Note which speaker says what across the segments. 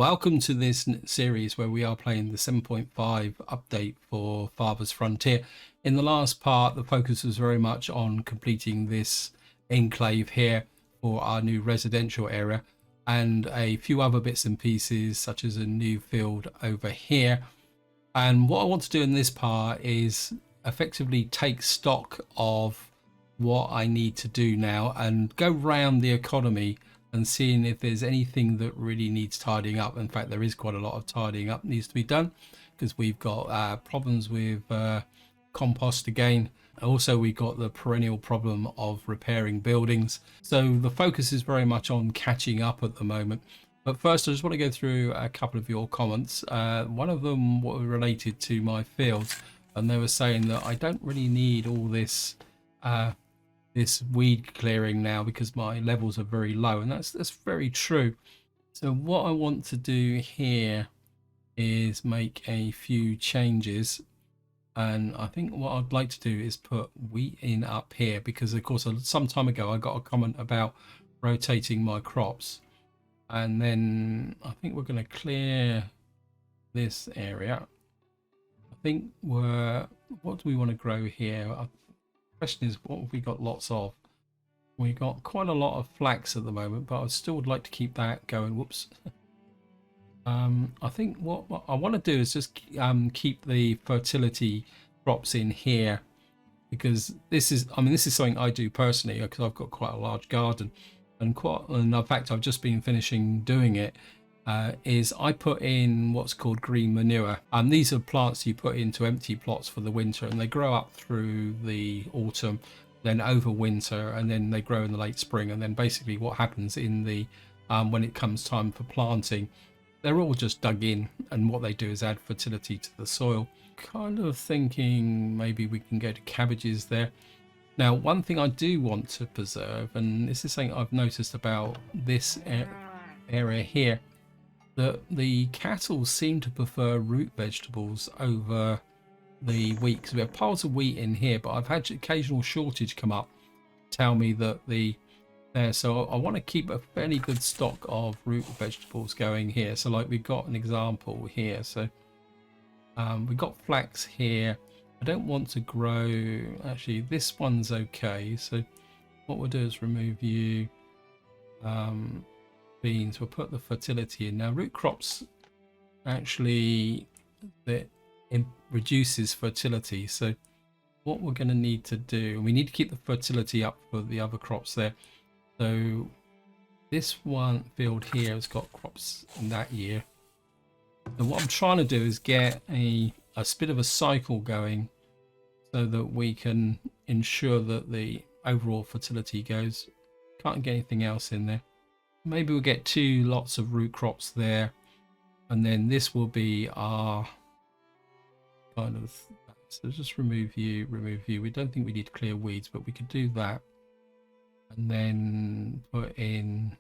Speaker 1: Welcome to this series where we are playing the 7.5 update for Farthest Frontier. In the last part, the focus was very much on completing this enclave here for our new residential area and a few other bits and pieces such as a new field over here. And what I want to do in this part is effectively take stock of what I need to do now and go round the economy and seeing if there's anything that really needs tidying up. In fact, there is quite a lot of tidying up needs to be done because we've got problems with compost again. Also, we've got the perennial problem of repairing buildings. So the focus is very much on catching up at the moment. But first, I just want to go through a couple of your comments. One of them were related to my fields, and they were saying that I don't really need all this this weed clearing now because my levels are very low, and that's very true. So what I want to do here is make a few changes, and I think what I'd like to do is put wheat in up here because of course some time ago I got a comment about rotating my crops, and then I think we're going to clear this area. I think what do we want to grow here? Question is, what have we got lots of? We got quite a lot of flax at the moment, but I still would like to keep that going. Whoops. I think what I want to do is just keep the fertility crops in here because this is something I do personally because I've got quite a large garden, and in fact I've just been finishing doing it. Is I put in what's called green manure, and these are plants you put into empty plots for the winter, and they grow up through the autumn, then over winter, and then they grow in the late spring. And then basically what happens in the when it comes time for planting, they're all just dug in, and what they do is add fertility to the soil. Kind of thinking maybe we can go to cabbages there. Now, one thing I do want to preserve, and this is something I've noticed about this area here, that the cattle seem to prefer root vegetables over the wheat, because we have piles of wheat in here, but I've had occasional shortage come up tell me that so I want to keep a fairly good stock of root vegetables going here. So like we've got an example here, so we've got flax here. I don't want to grow, actually this one's okay, so what we'll do is remove you. Beans, we'll put the fertility in. Now root crops actually it reduces fertility, so what we're going to need to do, we need to keep the fertility up for the other crops there. So this one field here has got crops in that year, and what I'm trying to do is get a bit of a cycle going so that we can ensure that the overall fertility goes. Can't get anything else in there. Maybe we'll get 2 lots of root crops there, and then this will be our kind of, so just remove you. We don't think we need to clear weeds, but we could do that, and then put in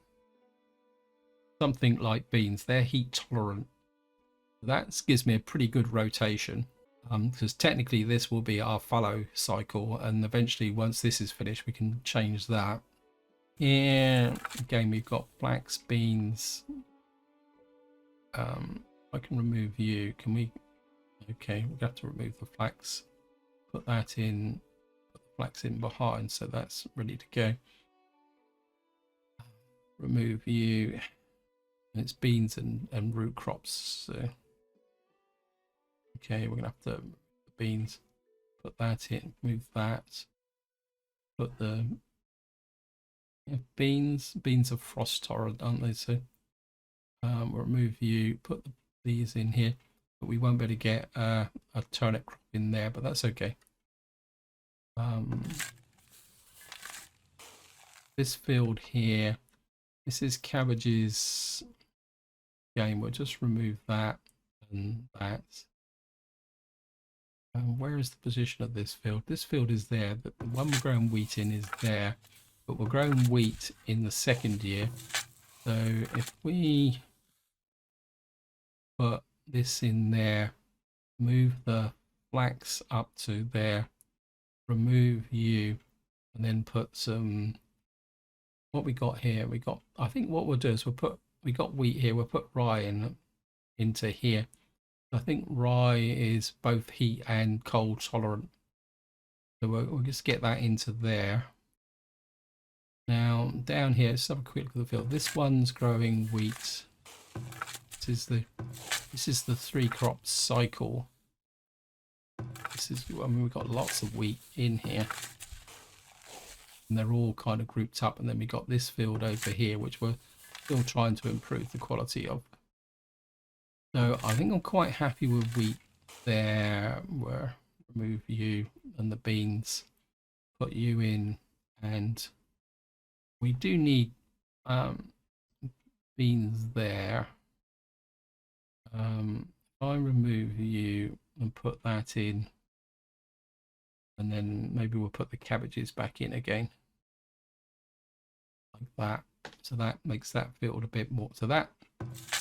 Speaker 1: something like beans. They're heat tolerant. That gives me a pretty good rotation, because technically this will be our fallow cycle, and eventually once this is finished we can change that. Yeah, again we've got flax, beans. I can remove you. Can we? Okay, we have to remove the flax. Put that in. Put the flax in behind, so that's ready to go. Remove you. And it's beans and root crops. So. Okay, we're gonna have to beans. Put that in. Move that. Put the beans are frost tolerant, aren't they? So we'll remove you, put these in here, but we won't be able to get a turnip crop in there, but that's okay. This field here, this is cabbages. Again, we'll just remove that and that. Where is the position of this field? This field is there, but the one we're growing wheat in is there. But we're growing wheat in the second year, so if we put this in there, move the flax up to there, remove you, and then put some, what we got here, I think what we'll do is we'll put we got wheat here. We'll put rye into here. I think rye is both heat and cold tolerant. So we'll just get that into there. Now down here, let's have a quick look at the field. This one's growing wheat. This is the 3-crop cycle. This is, I mean, we've got lots of wheat in here, and they're all kind of grouped up. And then we got this field over here, which we're still trying to improve the quality of. So I think I'm quite happy with wheat there. We'll remove you and the beans, put you in, and we do need beans there. If I remove you and put that in, and then maybe we'll put the cabbages back in again, like that. So that makes that field a bit more. So that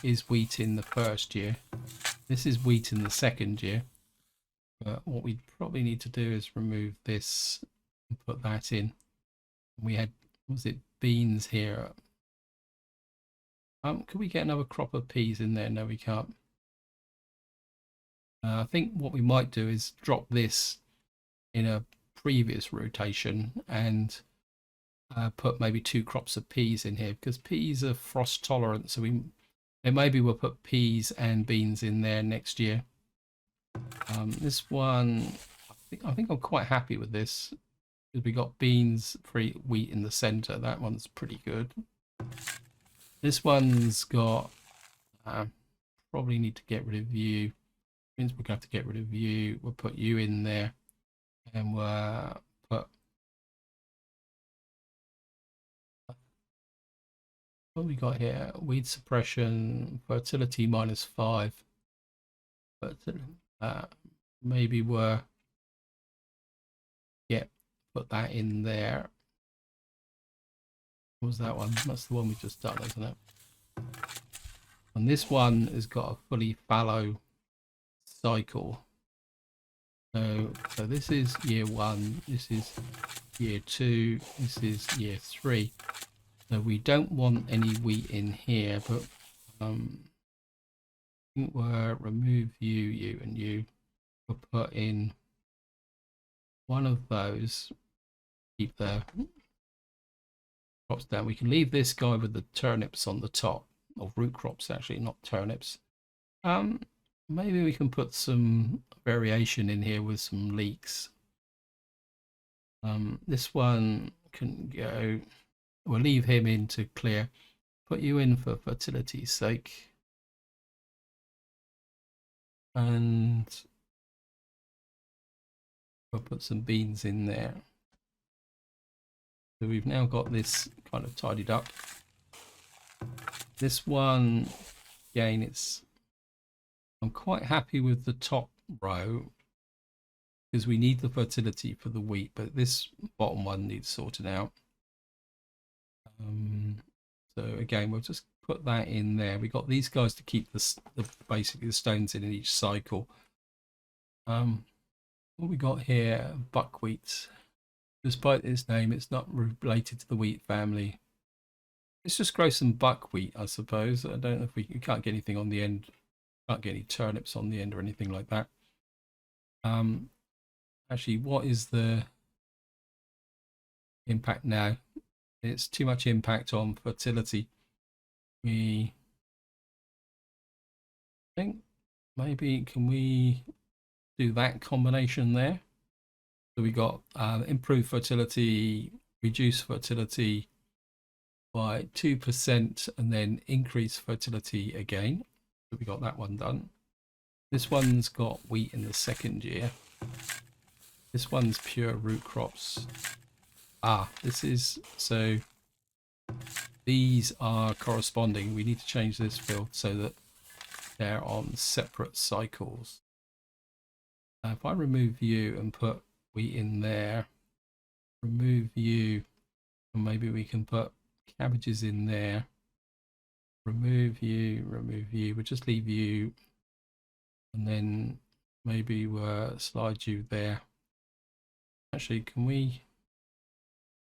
Speaker 1: is wheat in the first year. This is wheat in the second year. But what we probably need to do is remove this and put that in. We had, was it beans here? Can we get another crop of peas in there? No, we can't. I think what we might do is drop this in a previous rotation and put maybe 2 crops of peas in here, because peas are frost tolerant. So maybe we'll put peas and beans in there next year. This one, I think I'm quite happy with this, because we got beans, wheat in the center. That one's pretty good. This one's got, probably need to get rid of you. Means we're going to have to get rid of you. We'll put you in there, and we'll put, what we got here? Weed suppression, fertility -5. But maybe we'll put that in there. What was that one? That's the one we just done, isn't it? And this one has got a fully fallow cycle. So this is year 1, this is year 2, this is year 3. So we don't want any wheat in here, but I think we'll remove you and you. We'll put in one of those. Keep the crops down. We can leave this guy with the turnips on the top, or root crops actually, not turnips. Maybe we can put some variation in here with some leeks. This one can go, we'll leave him in to clear. Put you in for fertility's sake. And we'll put some beans in there. So we've now got this kind of tidied up. This one, again, I'm quite happy with the top row, because we need the fertility for the wheat, but this bottom one needs sorting out. So again, we'll just put that in there. We got these guys to keep basically the stones in each cycle. What we got here? Buckwheat. Despite its name, it's not related to the wheat family. Let's just grow some buckwheat, I suppose. I don't know if we can't get anything on the end. Can't get any turnips on the end or anything like that. Actually, what is the impact now? It's too much impact on fertility. We think maybe, can we do that combination there? So we got improved fertility, reduce fertility by 2%, and then increase fertility again. So we got that one done. This one's got wheat in the second year. This one's pure root crops. This is, so these are corresponding. We need to change this field so that they're on separate cycles. If I remove you and put wheat in there, remove you, and maybe we can put cabbages in there. Remove you, we'll just leave you, and then maybe we'll slide you there. Actually, can we,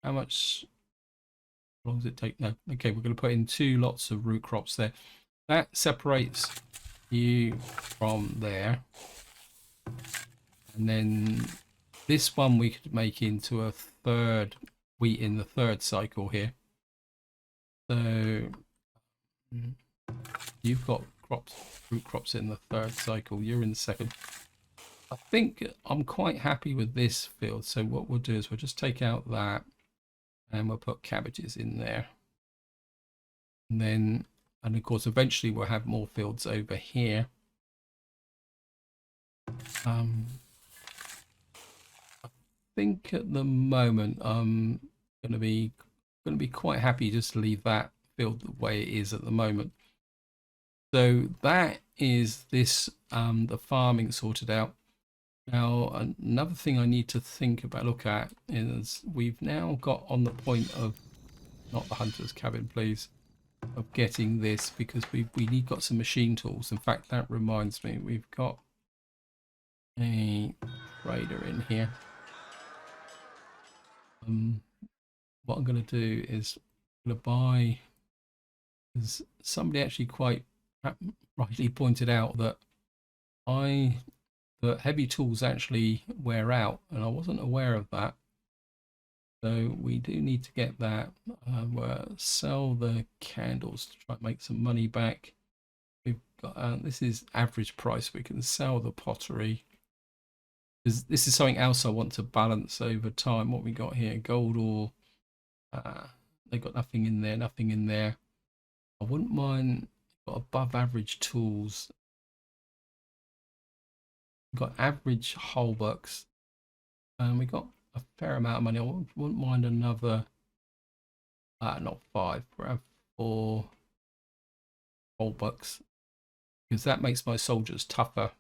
Speaker 1: how much How long does it take? No. Okay, we're going to put in 2 lots of root crops there. That separates you from there. And then this one we could make into a third wheat in the third cycle here. So you've got root crops in the third cycle. You're in the second. I think I'm quite happy with this field. So what we'll do is we'll just take out that and we'll put cabbages in there. And then, and of course, eventually we'll have more fields over here. I think at the moment I'm going to be quite happy just to leave that field the way it is at the moment. So that is this the farming sorted out. Now another thing I need to look at is we've now got on the point of, not the hunter's cabin please, of getting this, because we got some machine tools. In fact, that reminds me, we've got a trader in here. What I'm going to do is I'm going to buy, because somebody actually quite rightly pointed out that heavy tools actually wear out, and I wasn't aware of that. So we do need to get that. We'll sell the candles to try and make some money back. We've got this is average price. We can sell the pottery. This is something else I want to balance over time. What we got here, gold ore. They got nothing in there, nothing in there. I wouldn't mind. Got above average tools. We've got average hullbucks, and we got a fair amount of money. I wouldn't mind another. Not 5. We'll have 4 hullbucks, because that makes my soldiers tougher.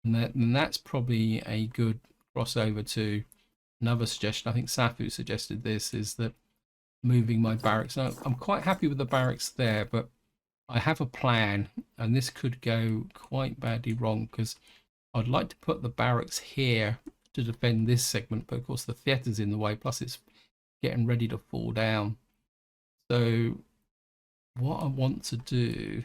Speaker 1: And that's probably a good crossover to another suggestion. I think Safu suggested this, is that moving my barracks. Now, I'm quite happy with the barracks there, but I have a plan, and this could go quite badly wrong, because I'd like to put the barracks here to defend this segment, but of course the theatre's in the way, plus it's getting ready to fall down. So what I want to do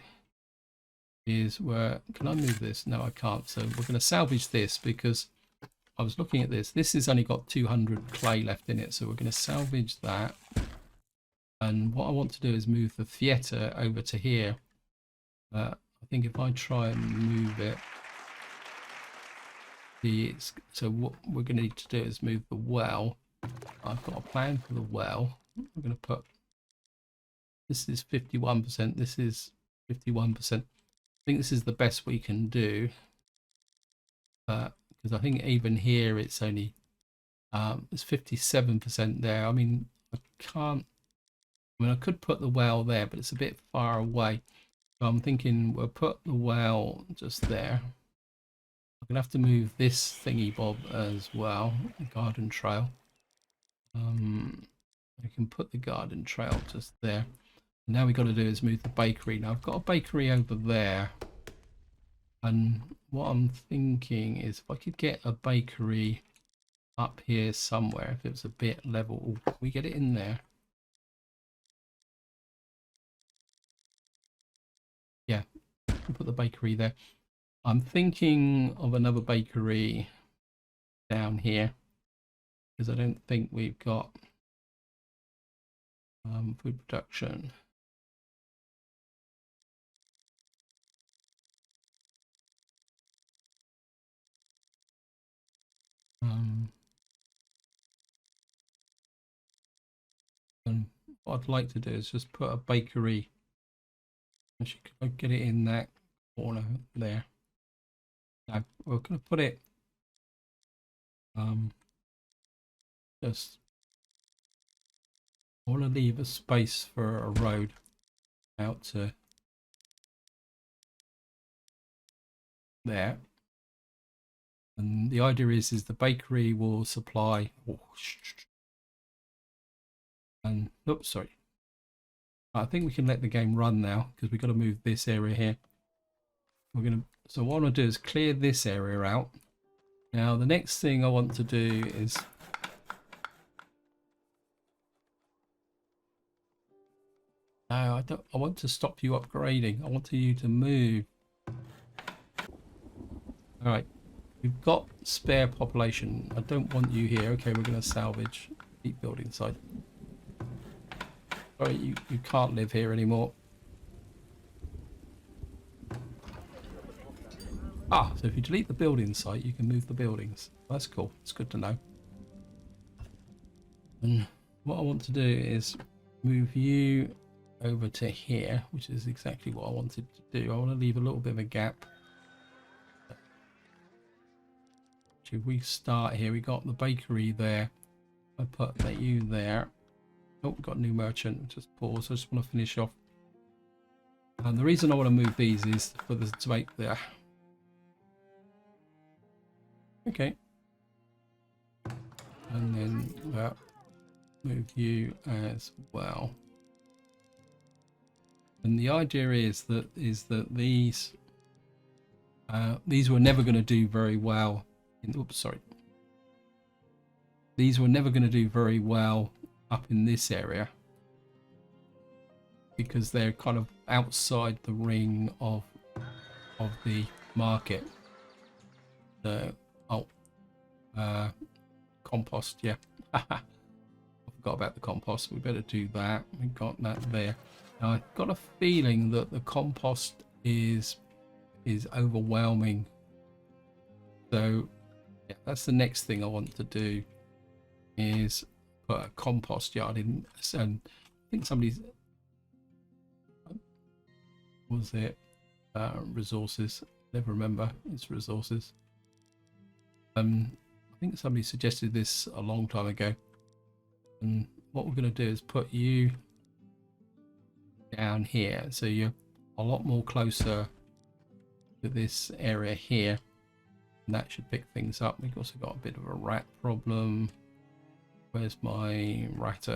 Speaker 1: is, can I move this? No, I can't. So we're going to salvage this, because I was looking at this. This has only got 200 clay left in it, so we're going to salvage that. And what I want to do is move the theatre over to here. I think if I try and move it, so what we're going to need to do is move the well. I've got a plan for the well. I'm going to put, this is 51%, this is 51%. I think this is the best we can do, because I think even here it's only it's 57% there. I mean, I could put the well there, but it's a bit far away. So I'm thinking we'll put the well just there. I'm gonna have to move this thingy bob as well, the garden trail. I can put the garden trail just there. Now we got to do is move the bakery. Now I've got a bakery over there, and what I'm thinking is if I could get a bakery up here somewhere, if it was a bit level. Can we get it in there? Yeah, put the bakery there. I'm thinking of another bakery down here, because I don't think we've got food production. And what I'd like to do is just put a bakery. Actually, could I get it in that corner there? No, we're going to put it just, I want to leave a space for a road out to there. And the idea is the bakery will supply, and oops, sorry. I think we can let the game run now, because we've got to move this area here. So what I want to do is clear this area out. Now the next thing I want to do is No, I don't. I want to stop you upgrading. I want you to move. All right. We've got spare population. I don't want you here. Okay, we're going to salvage. Keep building site. Sorry, you can't live here anymore. Ah, so if you delete the building site, you can move the buildings. That's cool. It's good to know. And what I want to do is move you over to here, which is exactly what I wanted to do. I want to leave a little bit of a gap. If we start here, we got the bakery there. I put that you there. Oh, we've got a new merchant. Just pause. I just want to finish off. And the reason I want to move these is for the to make the. Okay. And then move you as well. And the idea is that these were never going to do very well. Oops, sorry. These were never going to do very well up in this area because they're kind of outside the ring of the market. The compost, yeah. I forgot about the compost. We better do that. We got that there. Now, I've got a feeling that the compost is overwhelming. So yeah, that's the next thing I want to do is put a compost yard in. And I think somebody's was it resources? Never remember. It's resources. I think somebody suggested this a long time ago. And what we're going to do is put you down here, so you're a lot more closer to this area here. And that should pick things up. We've also got a bit of a rat problem. Where's my rat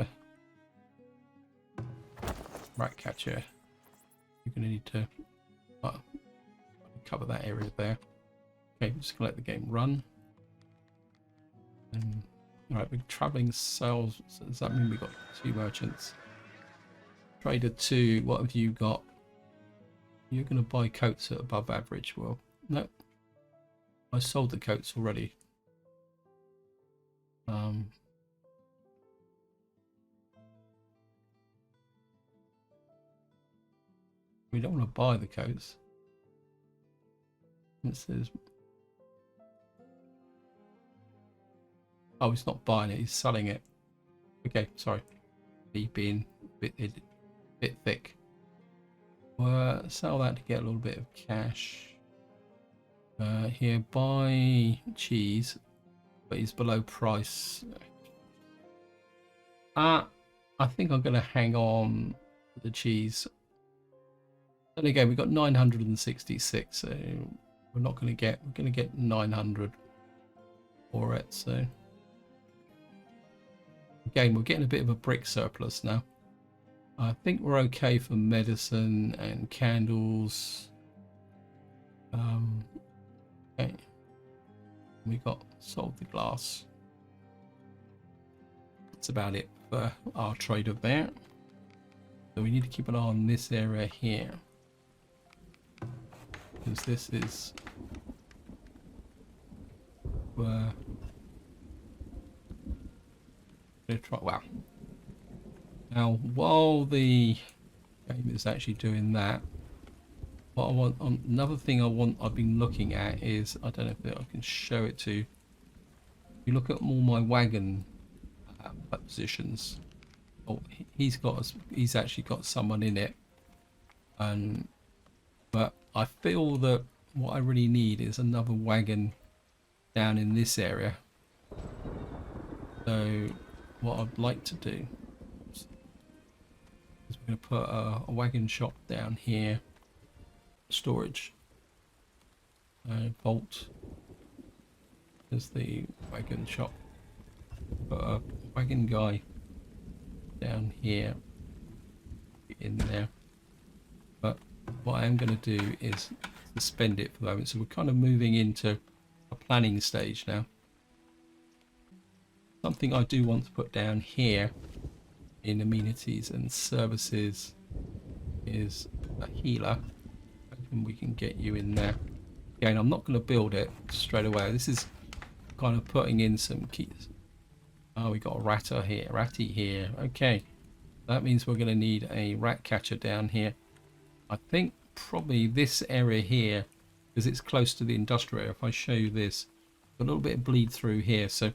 Speaker 1: catcher? You're going to need to cover that area there. Okay, just gonna let the game run. And all right, we're traveling sales. So does that mean we got 2 merchants? Trader 2. What have you got? You're going to buy coats at above average. Well, no. I sold the coats already. We don't want to buy the coats. It says, oh, he's not buying it, he's selling it. Okay, sorry. He being a bit thick. Sell that to get a little bit of cash. Here, buy cheese, but he's below price. I think I'm going to hang on to the cheese. And again, we've got 966, so we're not going to get. We're going to get 900 for it. So again, we're getting a bit of a brick surplus now. I think we're okay for medicine and candles. Okay, we got sold the glass. That's about it for our trader there. So we need to keep an eye on this area here, because this is where wow. Now, while the game is actually doing that, what I want, another thing I've been looking at is, I don't know if I can show it to you. You look at all my wagon positions. Oh, he's actually got someone in it, but I feel that what I really need is another wagon down in this area. So what I'd like to do is we're going to put a wagon shop down here, storage, vault is the wagon shop, put a wagon guy down here in there. But what I am going to do is suspend it for the moment, so we're kind of moving into a planning stage now. Something I do want to put down here in amenities and services is a healer. Hoping we can get you in there. Again, I'm not going to build it straight away. This is kind of putting in some keys. Oh, we got a ratty here. Okay, that means we're going to need a rat catcher down here. I think probably this area here, because it's close to the industrial area. If I show you this, a little bit of bleed through here. So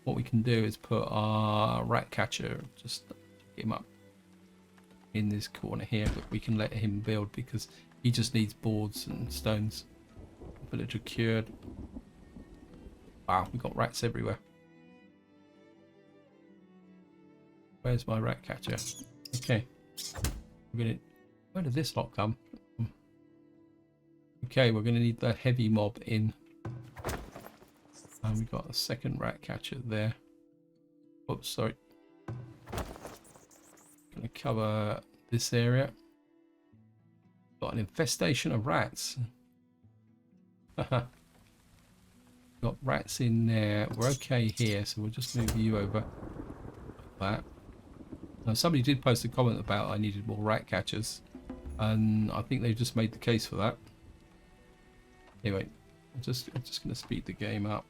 Speaker 1: what we can do is put our rat catcher, just get him up in this corner here, but we can let him build because he just needs boards and stones. Villager cured. Wow, we got rats everywhere. Where's my rat catcher? Okay, where did this lot come? Okay, we're gonna need the heavy mob in. And we got a second rat catcher there. Oops, sorry. Gonna cover this area. Got an infestation of rats. Got rats in there. We're okay here, so we'll just move you over like that. Now, somebody did post a comment about I needed more rat catchers, and I think they just made the case for that. Anyway, I'm just going to speed the game up.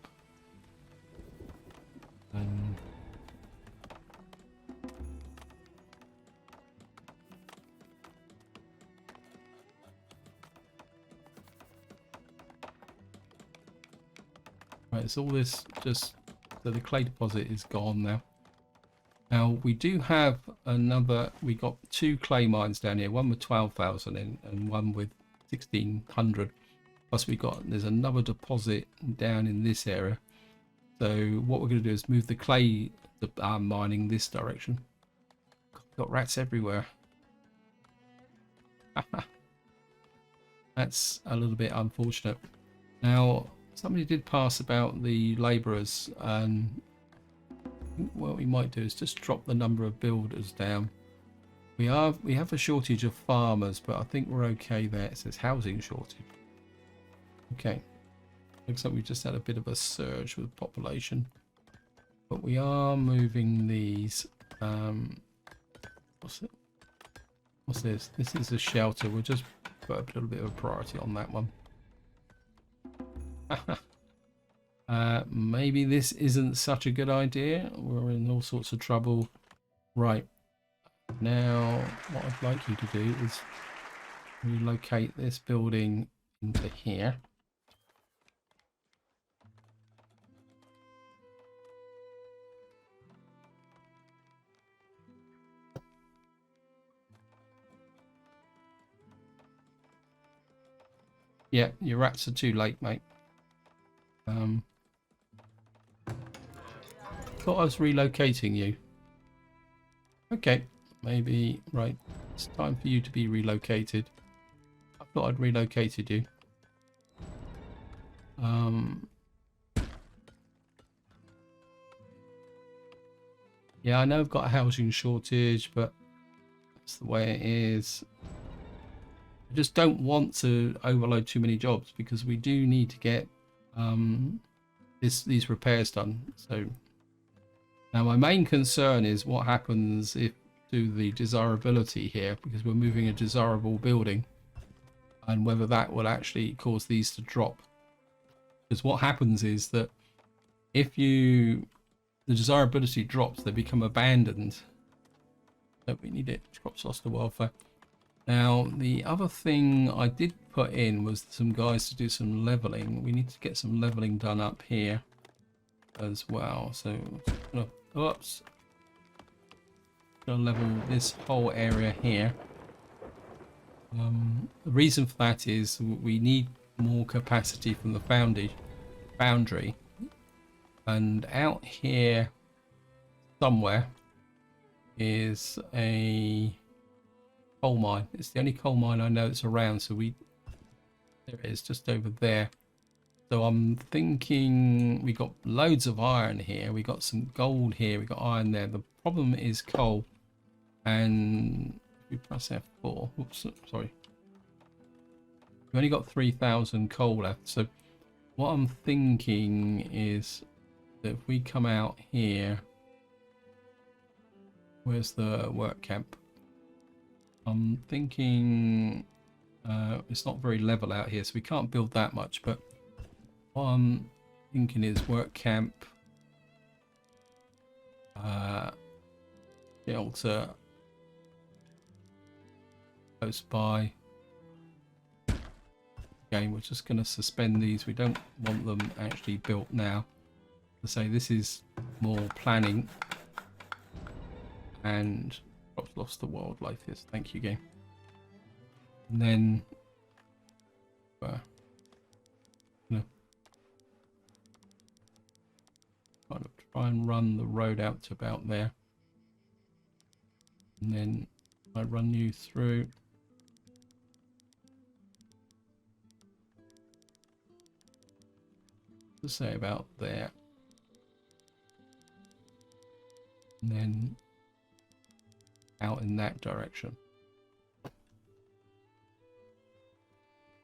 Speaker 1: Right, so all this just so the clay deposit is gone now. Now we do have another. We got two clay mines down here. One with 12,000 in, and one with 1,600. Plus there's another deposit down in this area. So what we're going to do is move the clay mining this direction. Got rats everywhere. That's a little bit unfortunate. Now somebody did pass about the labourers, and what we might do is just drop the number of builders down. We have a shortage of farmers, but I think we're okay there. It says housing shortage. Okay, looks like we just had a bit of a surge with population, but we are moving these. What's this? This is a shelter. We'll just put a little bit of a priority on that one. Maybe this isn't such a good idea. We're in all sorts of trouble. Right, now what I'd like you to do is relocate this building into here. Yeah, your rats are too late, mate. Thought I was relocating you. Okay, maybe, right, it's time for you to be relocated. I thought I'd relocated you. Yeah, I know I've got a housing shortage, but that's the way it is. I just don't want to overload too many jobs because we do need to get these repairs done. So now my main concern is what happens if to the desirability here, because we're moving a desirable building, and whether that will actually cause these to drop. Because what happens is that if the desirability drops, they become abandoned. So we need it. Crops lost to welfare. Now the other thing I did put in was some guys to do some leveling. We need to get some leveling done up here as well. So oops, gonna level this whole area here. The reason for that is we need more capacity from the foundry, and out here somewhere is a coal mine. It's the only coal mine I know that's around, so there it is, just over there. So I'm thinking we got loads of iron here, we got some gold here, we got iron there. The problem is coal, and we press F4. Oops, sorry. We've only got 3,000 coal left. So what I'm thinking is that if we come out here, where's the work camp? I'm thinking it's not very level out here, so we can't build that much, but what I'm thinking is work camp, shelter close by. Again, we're just going to suspend these. We don't want them actually built now. To say this is more planning, and lost the wildlife. Yes, thank you, game. And then kind of try and run the road out to about there, and then I run you through. To say about there, and then out in that direction.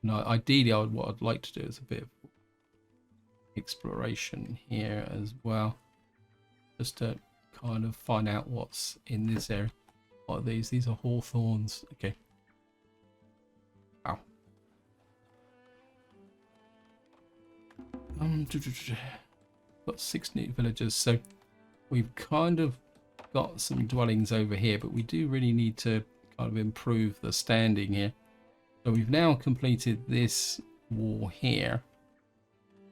Speaker 1: Now, ideally, what I'd like to do is a bit of exploration here as well, just to kind of find out what's in this area. What are these? These are hawthorns. Okay. Wow. Got 6 new villagers, so we've kind of got some dwellings over here, but we do really need to kind of improve the standing here. So we've now completed this wall here,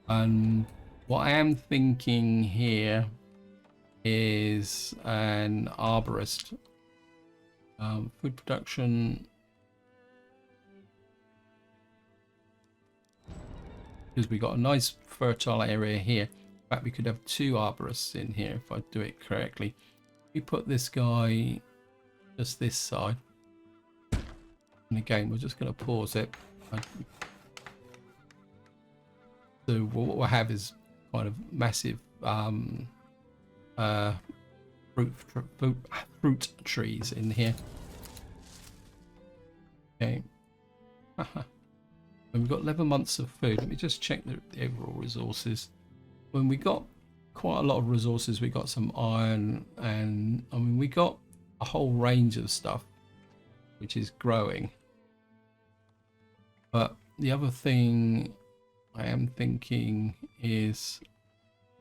Speaker 1: and what I am thinking here is an arborist. Food production, because we got a nice fertile area here. In fact, we could have 2 arborists in here if I do it correctly. We put this guy just this side, and again we're just going to pause it. So what we'll have is kind of massive fruit trees in here. Okay. And we've got 11 months of food. Let me just check the overall resources. When we got quite a lot of resources, we got some iron, and I mean we got a whole range of stuff which is growing. But the other thing I am thinking is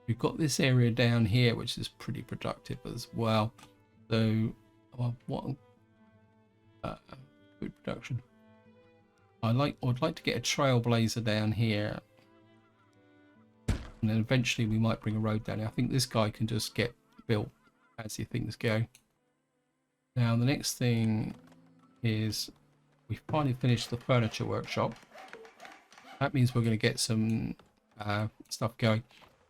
Speaker 1: we've got this area down here which is pretty productive as well. So what food production, I'd like to get a trailblazer down here, and then eventually we might bring a road down here. I think this guy can just get built as things go. Now the next thing is we've finally finished the furniture workshop. That means we're going to get some stuff going.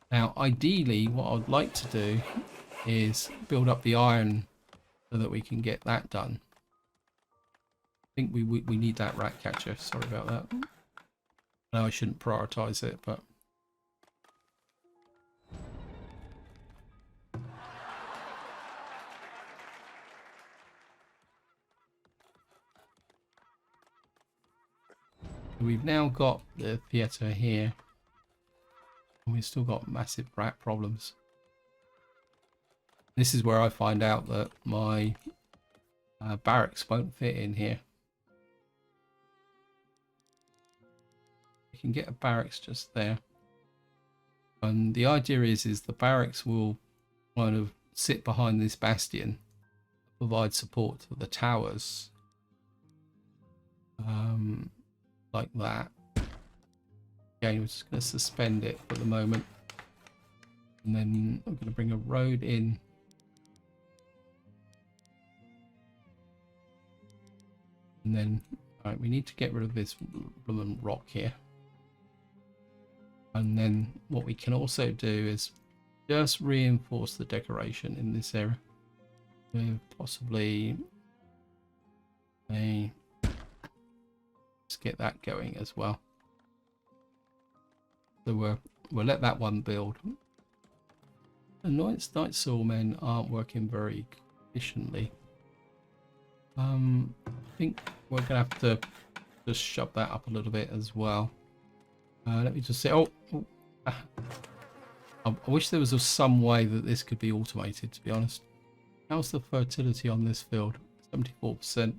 Speaker 1: Now ideally what I'd like to do is build up the iron so that we can get that done. I think we need that rat catcher. Sorry about that. I know I shouldn't prioritize it, but we've now got the theatre here, and we've still got massive rat problems. This is where I find out that my barracks won't fit in here. We can get a barracks just there, and the idea is the barracks will kind of sit behind this bastion, provide support to the towers, like that. Again, we're just going to suspend it for the moment, and then I'm going to bring a road in. And then, alright, we need to get rid of this blooming rock here. And then what we can also do is just reinforce the decoration in this area with possibly a, let's get that going as well. So we'll let that one build. The night sawmen aren't working very efficiently. I think we're gonna have to just shove that up a little bit as well. Let me just say, I wish there was some way that this could be automated, to be honest. How's the fertility on this field? 74%.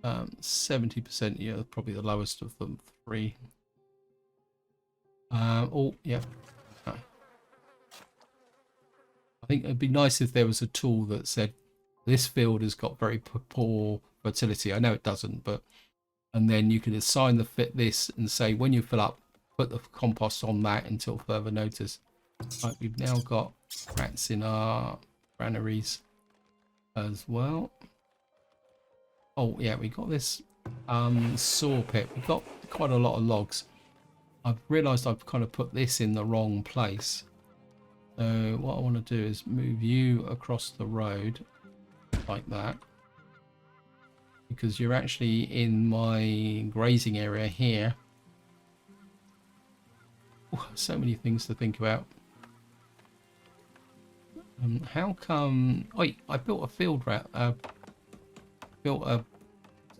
Speaker 1: 70%, yeah, probably the lowest of them three. Oh, yeah. I think it'd be nice if there was a tool that said this field has got very poor fertility. I know it doesn't, but and then you can assign the fit this and say when you fill up, put the compost on that until further notice. Right, we've now got rats in our granaries as well. Oh yeah, we got this saw pit. We've got quite a lot of logs. I've realized I've kind of put this in the wrong place. So what I want to do is move you across the road like that, because you're actually in my grazing area here. Ooh, so many things to think about. How come? Wait, I built a field rat. Built a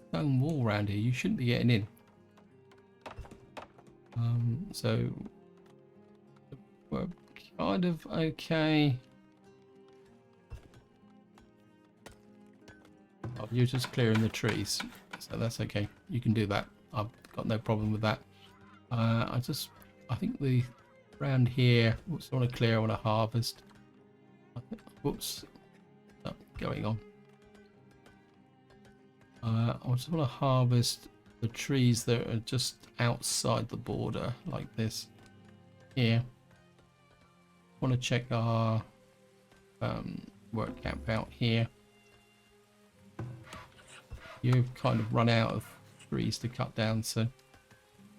Speaker 1: stone wall around here. You shouldn't be getting in. So we're kind of okay. Oh, you're just clearing the trees, so that's okay. You can do that. I've got no problem with that. I think the around here. Whoops, I want to clear. I want to harvest. Whoops, what's going on? I just want to harvest the trees that are just outside the border, like this. Here. Want to check our work camp out here. You've kind of run out of trees to cut down, so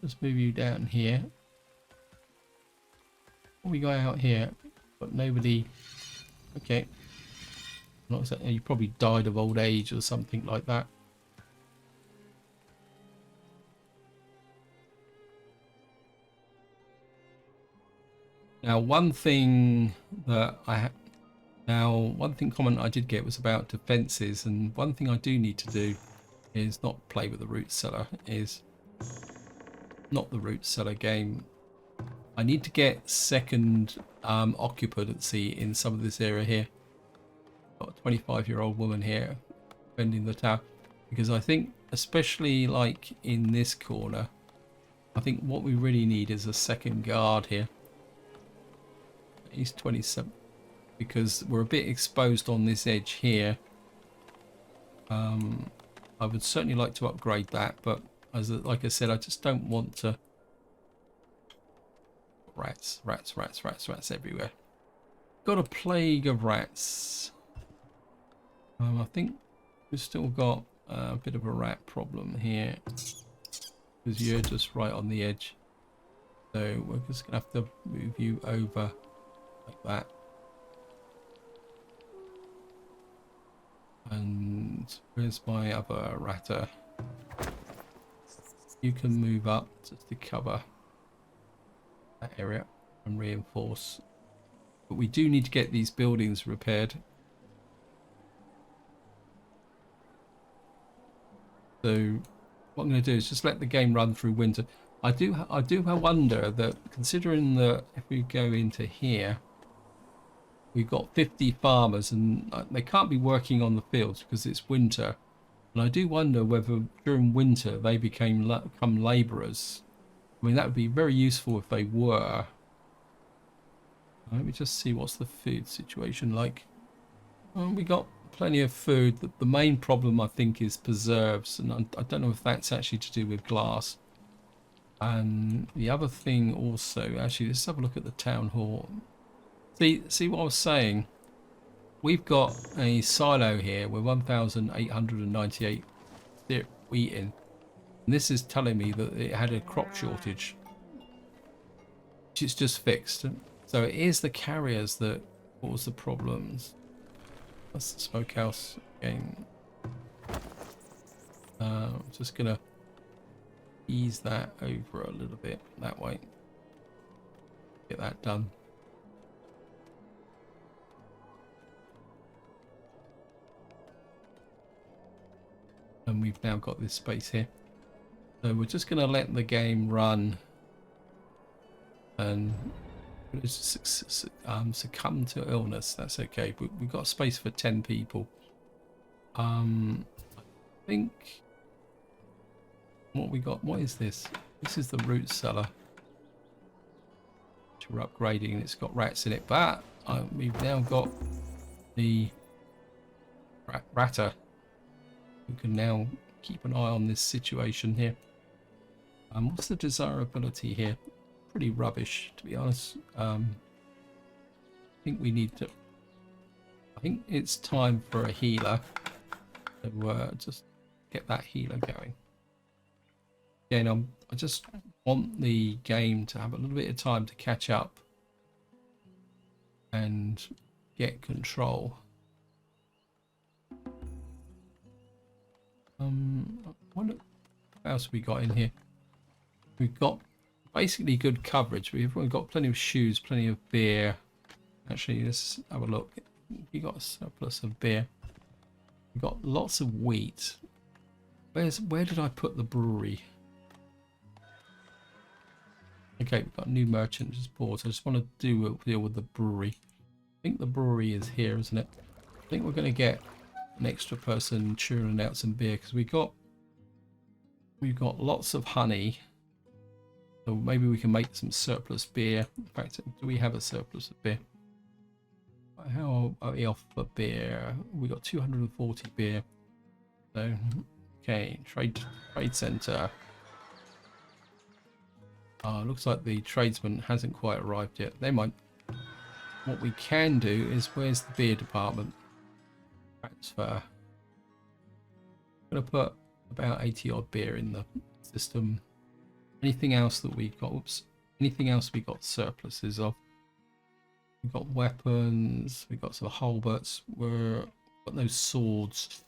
Speaker 1: let's move you down here. What we got out here? But nobody. Okay. Not exactly. You probably died of old age or something like that. Now, one thing comment I did get was about defenses, and one thing I do need to do is not play with the root cellar, is not the root cellar game. I need to get second occupancy in some of this area here. Got a 25-year-old woman here defending the tower, because I think, especially like in this corner, I think what we really need is a second guard here. He's 27, because we're a bit exposed on this edge here. I would certainly like to upgrade that, but like I said, I just don't want to. Rats everywhere. Got a plague of rats. I think we've still got a bit of a rat problem here, because you're just right on the edge. So we're just gonna have to move you over like that. And where's my other ratter? You can move up just to cover that area and reinforce. But we do need to get these buildings repaired. So what I'm going to do is just let the game run through winter. I do wonder that, considering that if we go into here, we've got 50 farmers and they can't be working on the fields because it's winter. And I do wonder whether during winter they become labourers. I mean, that would be very useful if they were. Let me just see what's the food situation like. We got plenty of food. The main problem, I think, is preserves, and I don't know if that's actually to do with glass. And the other thing also, actually, let's have a look at the town hall. See what I was saying? We've got a silo here with 1,898 wheat in. And this is telling me that it had a crop shortage, which is just fixed. So it is the carriers that cause the problems. That's the smokehouse again. I'm just gonna ease that over a little bit that way. Get that done. And we've now got this space here. So we're just gonna let the game run and succumb to illness. That's okay. We've got space for 10 people. I think What we got? What is this? This is the root cellar. Which we're upgrading, and it's got rats in it. But we've now got the ratter, who can now keep an eye on this situation here. What's the desirability here? Pretty rubbish, to be honest. I think we need to. I think it's time for a healer. So just get that healer going. Again, I just want the game to have a little bit of time to catch up and get control. What else we got in here? We've got basically good coverage. We've got plenty of shoes, plenty of beer. Actually, let's have a look. We got a surplus of beer. We've got lots of wheat. Where did I put the brewery? Okay, we've got a new merchant just bought. I just want to deal with the brewery. I think the brewery is here, isn't it? I think we're going to get an extra person churning out some beer because we've got lots of honey. So maybe we can make some surplus beer. In fact, do we have a surplus of beer? How are we off for beer? We got 240 beer. So, okay, trade center. Looks like the tradesman hasn't quite arrived yet. They might. What we can do is, where's the beer department? Transfer. I'm gonna put about 80 odd beer in the system. Anything else that we got? Oops. Anything else we got surpluses of? We got weapons. We got some halberts. We've got no swords.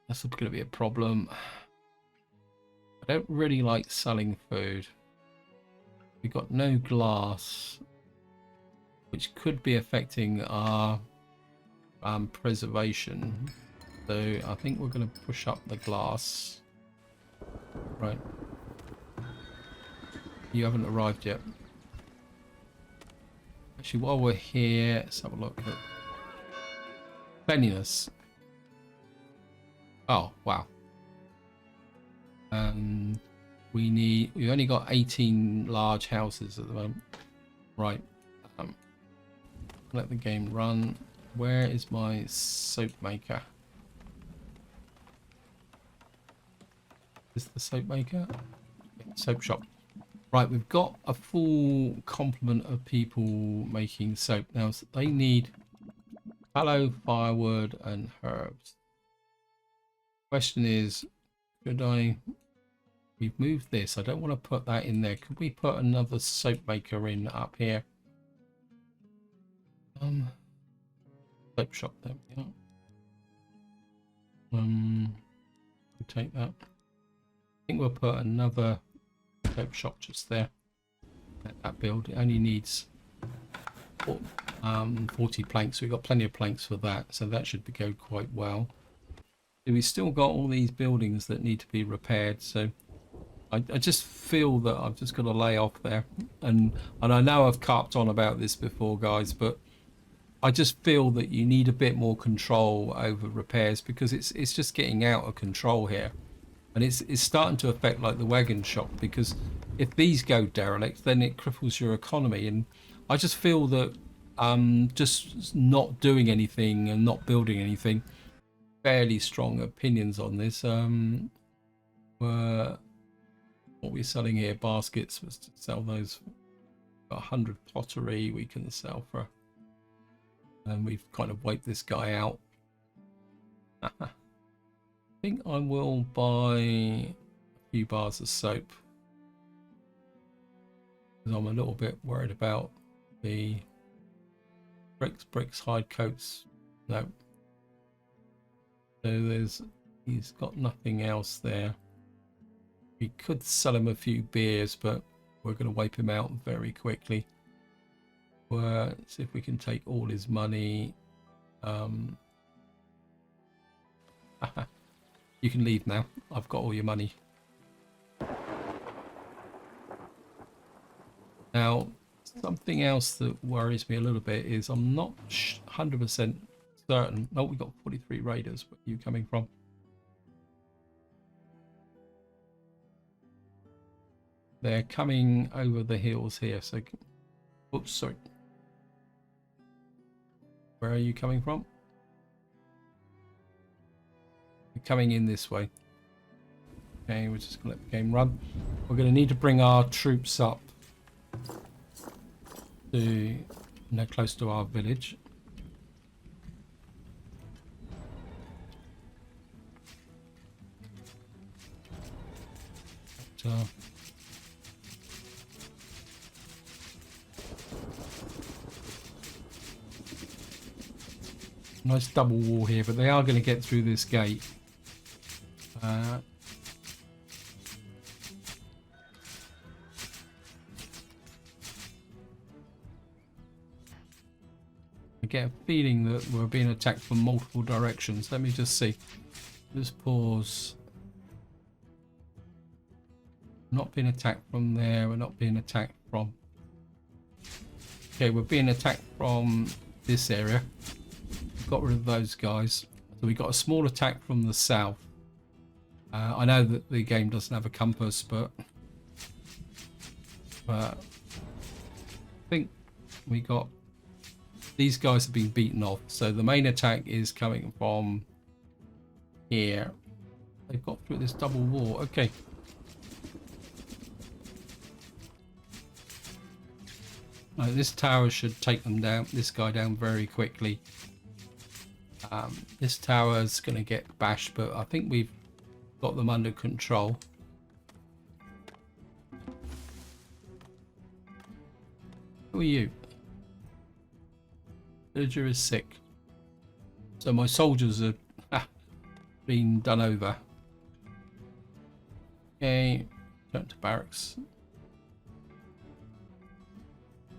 Speaker 1: That's going to be a problem. I don't really like selling food. We've got no glass, which could be affecting our preservation. So I think we're going to push up the glass. Right. You haven't arrived yet. Actually, while we're here, let's have a look at cleanliness. Oh, wow. We've only got 18 large houses at the moment. Right. Let the game run. Where is my soap maker? Is the soap maker? Soap shop. Right, we've got a full complement of people making soap now. So they need tallow, firewood, and herbs. Question is, should we've moved this. I don't want to put that in there. Could we put another soap maker in up here? Soap shop there. Yeah. We'll take that. I think we'll put another soap shop just there. Let that build. It only needs 40 planks. We've got plenty of planks for that, so that should go quite well. We still got all these buildings that need to be repaired, so I just feel that I've just got to lay off there. And I know I've carped on about this before, guys, but I just feel that you need a bit more control over repairs because it's just getting out of control here. And it's starting to affect like the wagon shop, because if these go derelict, then it cripples your economy. And I just feel that just not doing anything and not building anything, fairly strong opinions on this. What we're selling here, baskets, was to sell those. Got 100 pottery we can sell for, and we've kind of wiped this guy out. I think I will buy a few bars of soap because I'm a little bit worried about the bricks, hide coats. No. So he's got nothing else there. We could sell him a few beers, but we're going to wipe him out very quickly. Let's see if we can take all his money. You can leave now. I've got all your money. Now, something else that worries me a little bit is I'm not 100% certain. No, we got 43 raiders. Where are you coming from? they're coming over the hills here. So, oops, sorry. Where are you coming from? You're coming in this way. Okay, we're just gonna let the game run. We're gonna need to bring our troops up to, close to our village. But, nice double wall here, but they are going to get through this gate. I get a feeling that we're being attacked from multiple directions. Let me just see. Just pause. Not being attacked from there. We're not being attacked from... Okay, we're being attacked from this area. Got rid of those guys. So we got a small attack from the south. I know that the game doesn't have a compass, but I think we got... These guys have been beaten off. So the main attack is coming from here. They've got through this double wall. Okay. This tower should take them down, this guy down very quickly. This tower is going to get bashed, but I think we've got them under control. Who are you? Villager is sick. So my soldiers are being done over. Okay, turn to barracks.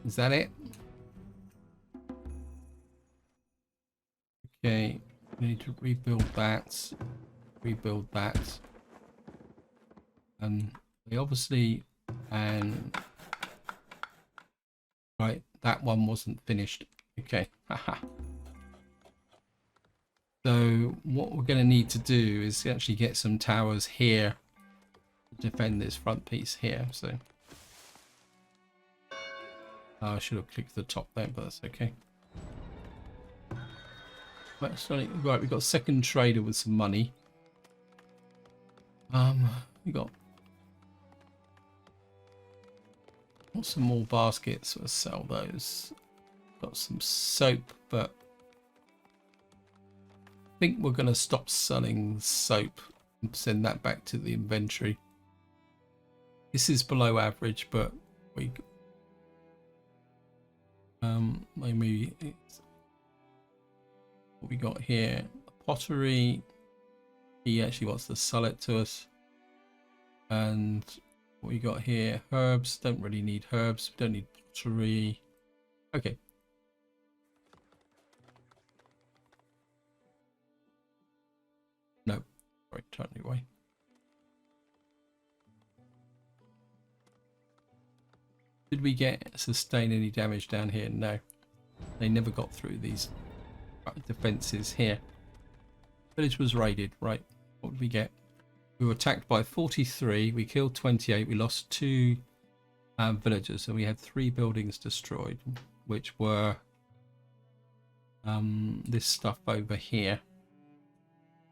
Speaker 1: Is that it? Okay, we need to rebuild that. Rebuild that. And they obviously... And... Right, that one wasn't finished. Okay, haha. So what we're going to need to do is actually get some towers here to defend this front piece here. So I should have clicked the top there, but that's okay. Right, we've got a second trader with some money. We got some more baskets. Let's sell those. Got some soap, but I think we're going to stop selling soap and send that back to the inventory. This is below average, but we maybe it's what we got here. Pottery. He actually wants to sell it to us. And what we got here, herbs. Don't really need herbs. Don't need pottery. Okay. No. Right, turn it away. Did we sustain any damage down here? No. They never got through these defenses here. Village was raided. Right. What did we get? We were attacked by 43. We killed 28. We lost 2 villagers. So we had 3 buildings destroyed, which were this stuff over here.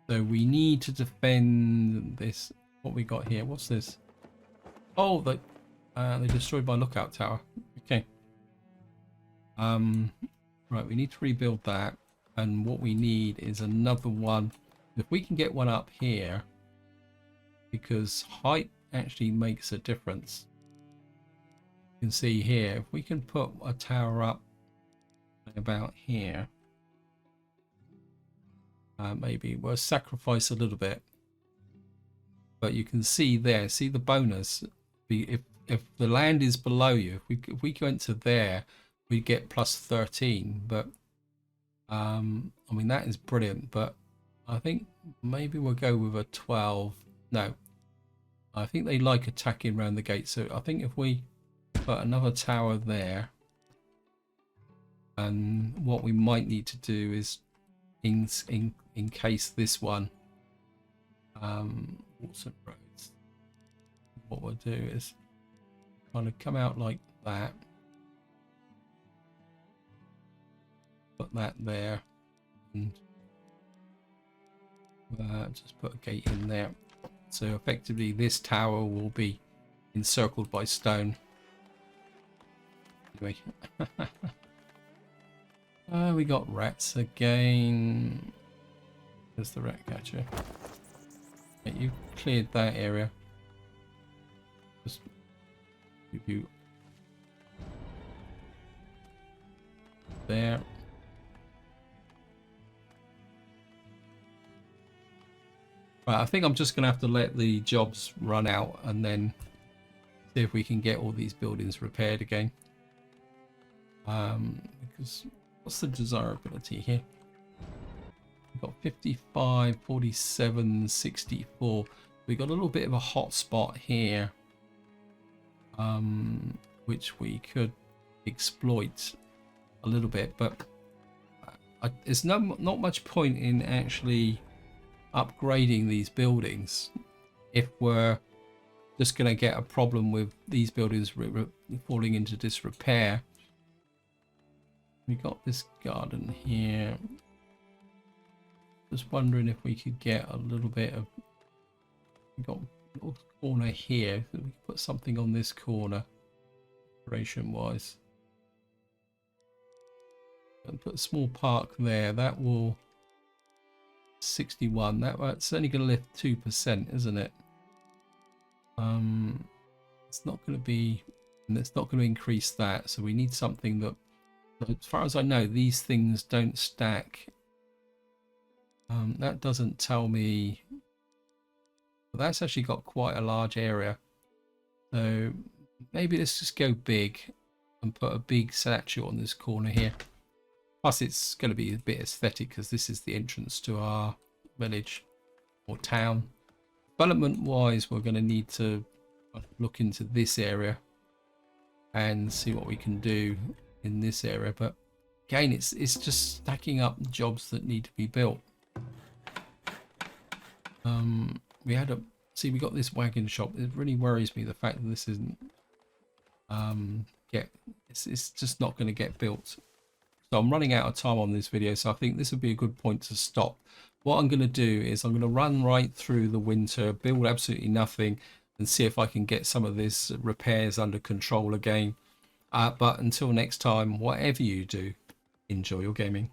Speaker 1: So we need to defend this. What we got here? What's this? Oh, they destroyed my lookout tower. Okay. Right, we need to rebuild that. And what we need is another one. If we can get one up here, because height actually makes a difference. You can see here, if we can put a tower up about here, maybe we'll sacrifice a little bit. But you can see there, see the bonus. If the land is below you, if we went to there, we'd get plus 13. But I mean, that is brilliant. But I think maybe we'll go with a 12. No, I think they like attacking around the gate. So I think if we put another tower there, and what we might need to do is in case this one, Watson Roads, what we'll do is kind of come out like that. Put that there, and just put a gate in there. So effectively this tower will be encircled by stone. Anyway. We got rats again. There's the rat catcher. Okay, you cleared that area. Just give you there. Right, I think I'm just gonna have to let the jobs run out and then see if we can get all these buildings repaired again. Because what's the desirability here? We've got 55, 47, 64. We got a little bit of a hot spot here, which we could exploit a little bit, but there's not much point in actually upgrading these buildings if we're just going to get a problem with these buildings falling into disrepair. We got this garden here. Just wondering if we could get a little bit of, we got a little corner here, we could put something on this corner decoration wise and put a small park there. That will 61. That's only going to lift 2%, isn't it? It's not going to be, and it's not going to increase that. So we need something that, as far as I know, these things don't stack. That doesn't tell me. But that's actually got quite a large area. So maybe let's just go big and put a big statue on this corner here. Plus it's going to be a bit aesthetic because this is the entrance to our village or town. Development wise, we're going to need to look into this area and see what we can do in this area. But again, it's just stacking up jobs that need to be built. We had a see, we got this wagon shop. It really worries me, the fact that this isn't it's just not going to get built. So I'm running out of time on this video, so I think this would be a good point to stop. What I'm going to do is I'm going to run right through the winter, build absolutely nothing, and see if I can get some of this repairs under control again. But until next time, whatever you do, enjoy your gaming.